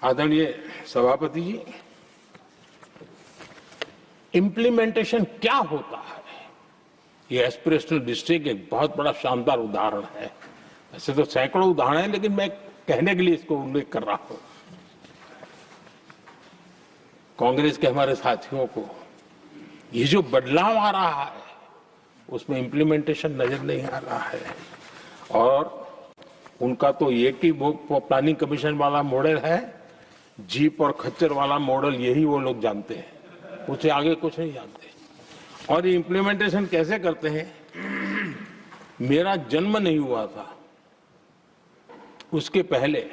आदरणीय सभापति जी, इम्प्लीमेंटेशन क्या होता है, ये एस्पिरेशनल डिस्ट्रिक्ट एक बहुत बड़ा शानदार उदाहरण है। ऐसे तो सैकड़ों उदाहरण हैं, लेकिन मैं कहने के लिए इसको उल्लेख कर रहा हूं। कांग्रेस के हमारे साथियों को ये जो बदलाव आ रहा है उसमें इम्प्लीमेंटेशन नजर नहीं आ रहा है, और उनका तो एक ही वो प्लानिंग कमीशन वाला मॉडल है, जीप और खच्चर वाला मॉडल, यही वो लोग जानते हैं, उससे आगे कुछ नहीं जानते। और ये इम्प्लीमेंटेशन कैसे करते हैं? मेरा जन्म नहीं हुआ था उसके पहले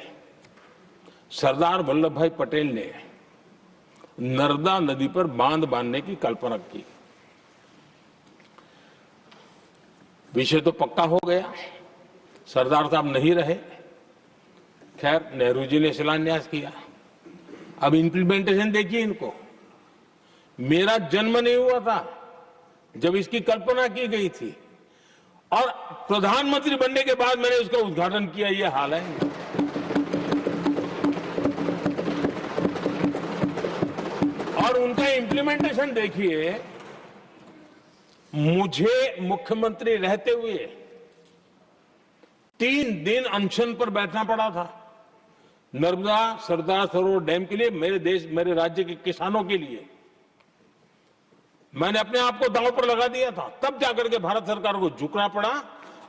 सरदार वल्लभ भाई पटेल ने नर्मदा नदी पर बांध बांधने की कल्पना की। विषय तो पक्का हो गया, सरदार साहब नहीं रहे, खैर नेहरू जी ने शिलान्यास किया। अब इम्प्लीमेंटेशन देखिए इनको। मेरा जन्म नहीं हुआ था जब इसकी कल्पना की गई थी, और प्रधानमंत्री बनने के बाद मैंने उसका उद्घाटन किया, ये हाल है। और उनका इम्प्लीमेंटेशन देखिए, मुझे मुख्यमंत्री रहते हुए 3 दिन अनशन पर बैठना पड़ा था नर्मदा सरदार सरोवर डैम के लिए, मेरे राज्य के किसानों के लिए। मैंने अपने आप को दांव पर लगा दिया था, तब जाकर के भारत सरकार को झुकना पड़ा,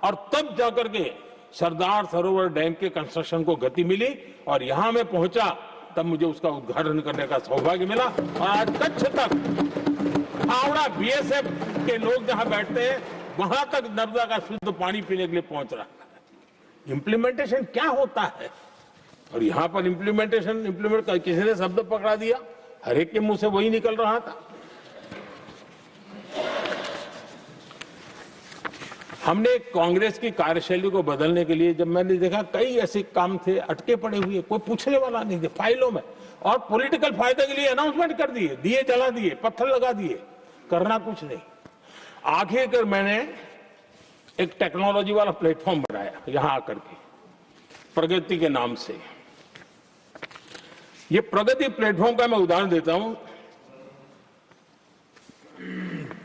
और तब जाकर के सरदार सरोवर डैम के कंस्ट्रक्शन को गति मिली, और यहां मैं पहुंचा तब मुझे उसका उद्घाटन करने का सौभाग्य मिला। और आज कच्छ तक हावड़ा बीएसएफ के लोग जहां बैठते हैं वहां तक नर्मदा का शुद्ध पानी पीने के लिए पहुंच रहा है। इंप्लीमेंटेशन क्या होता है? और यहां पर इम्प्लीमेंट किसी ने शब्द पकड़ा दिया, हर एक के मुंह से वही निकल रहा था। हमने कांग्रेस की कार्यशैली को बदलने के लिए, जब मैंने देखा कई ऐसे काम थे अटके पड़े हुए, कोई पूछने वाला नहीं थे फाइलों में, और पॉलिटिकल फायदे के लिए अनाउंसमेंट कर दिए, दिए जला दिए, पत्थर लगा दिए, करना कुछ नहीं। आखिरकार मैंने एक टेक्नोलॉजी वाला प्लेटफॉर्म बनाया यहां आकर के, प्रगति के नाम से। ये प्रगति प्लेटफॉर्म का मैं उदाहरण देता हूं,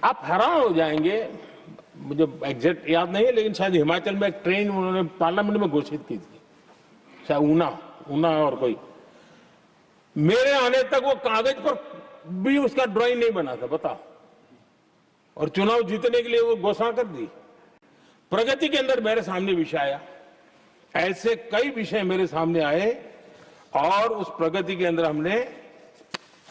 आप हैरान हो जाएंगे। मुझे एग्जैक्ट याद नहीं है, लेकिन शायद हिमाचल में एक ट्रेन उन्होंने पार्लियामेंट में घोषित की थी, शायद ऊना और कोई। मेरे आने तक वो कागज पर भी उसका ड्राइंग नहीं बना था, बताओ, और चुनाव जीतने के लिए वो घोषणा कर दी। प्रगति के अंदर मेरे सामने विषय आया, ऐसे कई विषय मेरे सामने आए, और उस प्रगति के अंदर हमने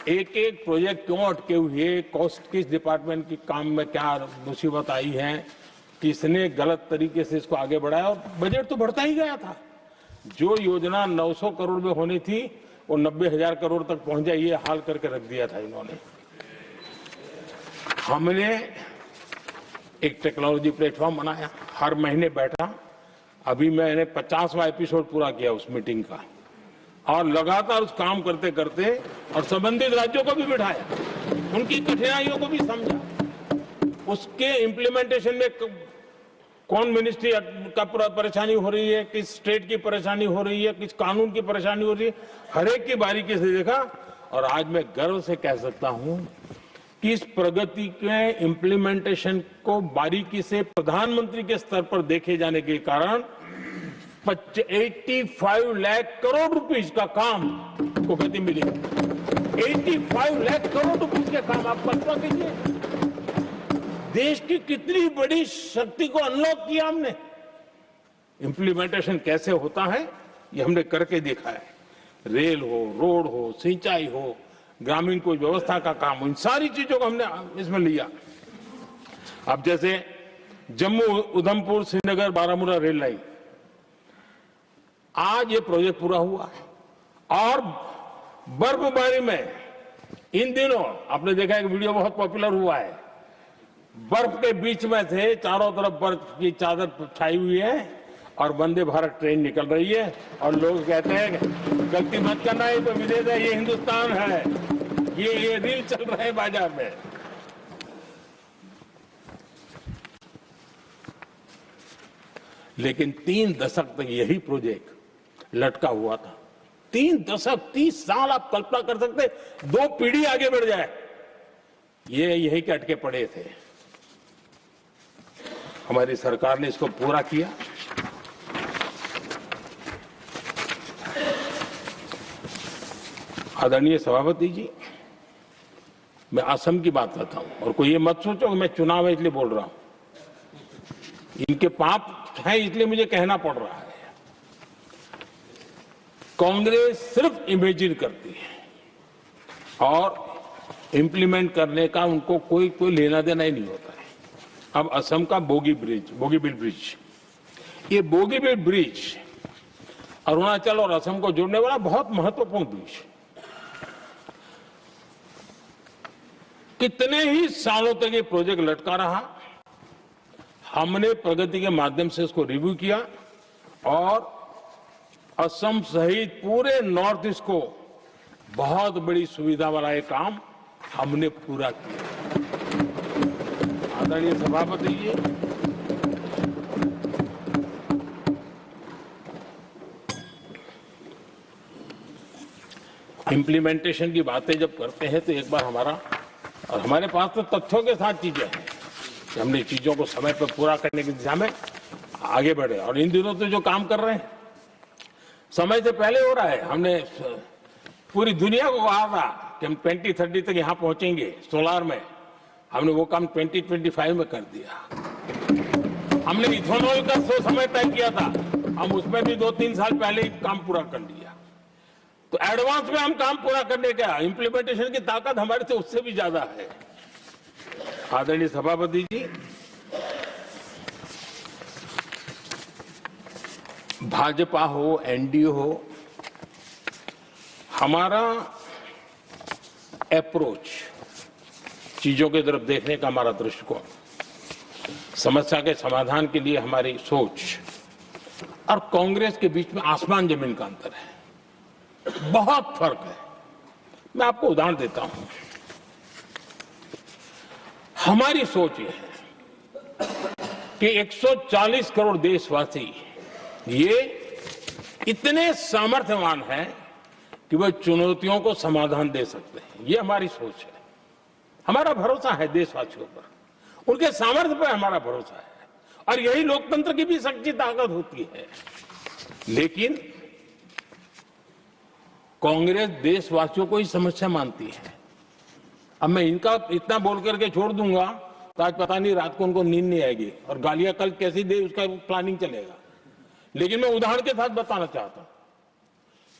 एक एक प्रोजेक्ट क्यों अटके हुए, कॉस्ट किस डिपार्टमेंट की काम में क्या मुसीबत आई है, किसने गलत तरीके से इसको आगे बढ़ाया, और बजट तो बढ़ता ही गया था। जो योजना 900 करोड़ में होनी थी वो 90,000 करोड़ तक पहुंच जाए, ये हाल करके रख दिया था इन्होंने। हमने एक टेक्नोलॉजी प्लेटफॉर्म बनाया, हर महीने बैठा, अभी मैंने 50वां एपिसोड पूरा किया उस मीटिंग का, और लगातार उस काम करते करते और संबंधित राज्यों को भी बिठाया, उनकी कठिनाइयों को भी समझा, उसके इम्प्लीमेंटेशन में कौन मिनिस्ट्री का परेशानी हो रही है, किस स्टेट की परेशानी हो रही है, किस कानून की परेशानी हो रही है, हर एक की बारीकी से देखा। और आज मैं गर्व से कह सकता हूं कि इस प्रगति के इम्प्लीमेंटेशन को बारीकी से प्रधानमंत्री के स्तर पर देखे जाने के कारण 85 लाख करोड़ रुपीस का काम को गति मिली। 85 लाख करोड़ रुपीस के काम, आप कल्पना कीजिए, देश की कितनी बड़ी शक्ति को अनलॉक किया हमने। इंप्लीमेंटेशन कैसे होता है ये हमने करके देखा है। रेल हो, रोड हो, सिंचाई हो, ग्रामीण कोई व्यवस्था का काम हो, इन सारी चीजों को हमने इसमें लिया। अब जैसे जम्मू उधमपुर श्रीनगर बारामूला रेल लाइन, आज ये प्रोजेक्ट पूरा हुआ, और बर्फबारी में इन दिनों आपने देखा एक वीडियो बहुत पॉपुलर हुआ है, बर्फ के बीच में थे, चारों तरफ बर्फ की चादर छाई हुई है, और वंदे भारत ट्रेन निकल रही है, और लोग कहते हैं गलती मत करना, ये तो विदेश है, ये हिंदुस्तान है, ये रील चल रहे हैं बाजार में। लेकिन 3 दशक तक यही प्रोजेक्ट लटका हुआ था। 3 दशक 30 साल आप कल्पना कर सकते, 2 पीढ़ी आगे बढ़ जाए, ये यही के अटके पड़े थे। हमारी सरकार ने इसको पूरा किया। आदरणीय सभापति जी, मैं असम की बात करता हूं और कोई ये मत सोचो कि मैं चुनाव है इसलिए बोल रहा हूं। इनके पाप है इसलिए मुझे कहना पड़ रहा है। कांग्रेस सिर्फ इमेजिन करती है और इंप्लीमेंट करने का उनको कोई लेना देना ही नहीं होता है। अब असम का बोगीबिल ब्रिज, ये बोगीबिल ब्रिज अरुणाचल और असम को जोड़ने वाला बहुत महत्वपूर्ण ब्रिज, कितने ही सालों तक ये प्रोजेक्ट लटका रहा। हमने प्रगति के माध्यम से इसको रिव्यू किया और असम सहित पूरे नॉर्थ ईस्ट को बहुत बड़ी सुविधा वाला ये काम हमने पूरा किया। आदरणीय सभापति जी, इंप्लीमेंटेशन की बातें जब करते हैं तो एक बार हमारे पास तो तथ्यों के साथ चीजें हैं कि हमने चीजों को समय पर पूरा करने की दिशा में आगे बढ़े। और इन दिनों तो जो काम कर रहे हैं समय से पहले हो रहा है। हमने पूरी दुनिया को कहा था कि हम 2030 तक यहां पहुंचेंगे सोलार में, हमने वो काम 2025 में कर दिया। हमने इथेनॉल का समय तय किया था, हम उसमें भी 2-3 साल पहले ही काम पूरा कर लिया। तो एडवांस में हम काम पूरा करने का, इंप्लीमेंटेशन की ताकत हमारे से उससे भी ज्यादा है। आदरणीय सभापति जी, भाजपा हो, एनडीए हो, हमारा अप्रोच, चीजों की तरफ देखने का हमारा दृष्टिकोण, समस्या के समाधान के लिए हमारी सोच और कांग्रेस के बीच में आसमान जमीन का अंतर है, बहुत फर्क है। मैं आपको उदाहरण देता हूं। हमारी सोच ये है कि 140 करोड़ देशवासी ये इतने सामर्थ्यवान हैं कि वह चुनौतियों को समाधान दे सकते हैं। ये हमारी सोच है। हमारा भरोसा है देशवासियों पर, उनके सामर्थ्य पर हमारा भरोसा है और यही लोकतंत्र की भी सच्ची ताकत होती है। लेकिन कांग्रेस देशवासियों को ही समस्या मानती है। अब मैं इनका इतना बोल करके छोड़ दूंगा तो आज पता नहीं रात को उनको नींद नहीं आएगी और गालियां कल कैसी दे उसका प्लानिंग चलेगा। लेकिन मैं उदाहरण के साथ बताना चाहता हूं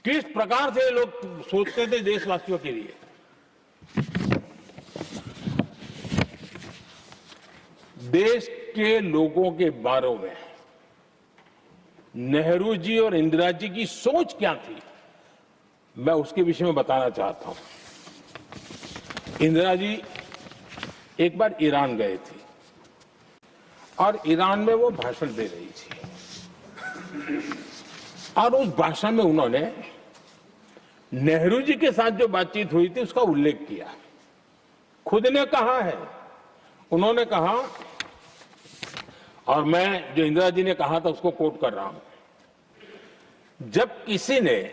किस प्रकार से लोग सोचते थे देशवासियों के लिए। देश के लोगों के बारे में नेहरू जी और इंदिरा जी की सोच क्या थी, मैं उसके विषय में बताना चाहता हूं। इंदिरा जी एक बार ईरान गए थे और ईरान में वो भाषण दे रही थी और उस भाषण में उन्होंने नेहरू जी के साथ जो बातचीत हुई थी उसका उल्लेख किया। खुद ने कहा है, उन्होंने कहा, और मैं जो इंदिरा जी ने कहा था उसको कोट कर रहा हूं, जब किसी ने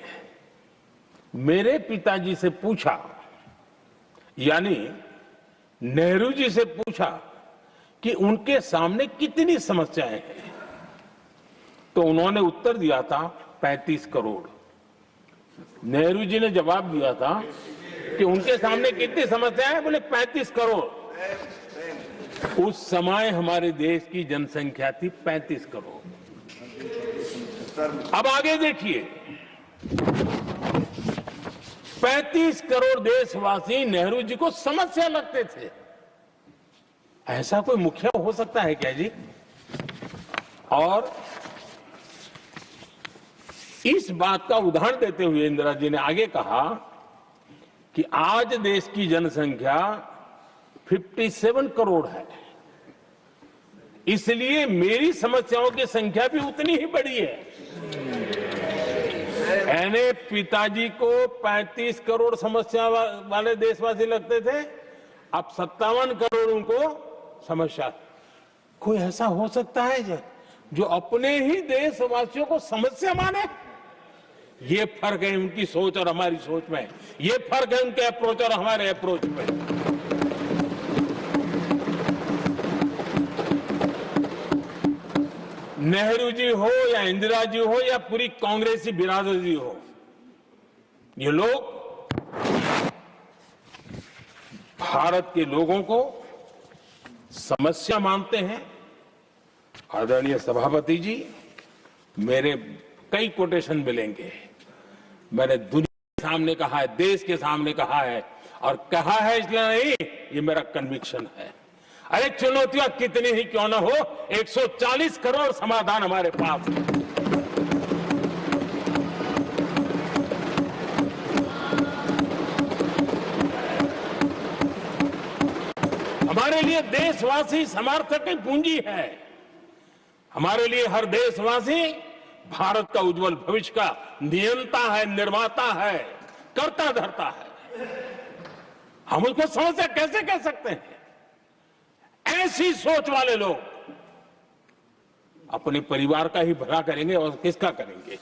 मेरे पिताजी से पूछा, यानी नेहरू जी से पूछा कि उनके सामने कितनी समस्याएं हैं, तो उन्होंने उत्तर दिया था 35 करोड़। नेहरू जी ने जवाब दिया था कि उनके सामने कितनी समस्याएं हैं, बोले 35 करोड़। उस समय हमारे देश की जनसंख्या थी 35 करोड़। अब आगे देखिए, 35 करोड़ देशवासी नेहरू जी को समस्या लगते थे। ऐसा कोई मुखिया हो सकता है क्या जी? और इस बात का उदाहरण देते हुए इंदिरा जी ने आगे कहा कि आज देश की जनसंख्या 57 करोड़ है, इसलिए मेरी समस्याओं की संख्या भी उतनी ही बड़ी है। यानी पिताजी को 35 करोड़ समस्या वाले देशवासी लगते थे, अब 57 करोड़ उनको समस्या। कोई ऐसा हो सकता है जो अपने ही देशवासियों को समस्या माने? ये फर्क है उनकी सोच और हमारी सोच में, ये फर्क है उनके अप्रोच और हमारे अप्रोच में। नेहरू जी हो या इंदिरा जी हो या पूरी कांग्रेसी बिरादरी हो, ये लोग भारत के लोगों को समस्या मानते हैं। आदरणीय सभापति जी, मेरे कई कोटेशन मिलेंगे। मैंने दुनिया के सामने कहा है, देश के सामने कहा है, और कहा है इसलिए नहीं, ये मेरा कन्विक्शन है। अरे चुनौतियां कितनी ही क्यों ना हो, 140 करोड़ समाधान हमारे पास है। हमारे लिए देशवासी समर्थक की पूंजी है। हमारे लिए हर देशवासी भारत का उज्जवल भविष्य का नियंता है, निर्माता है, कर्ता धर्ता है। हम उसको समस्या कैसे कह सकते हैं? ऐसी सोच वाले लोग अपने परिवार का ही भला करेंगे और किसका करेंगे?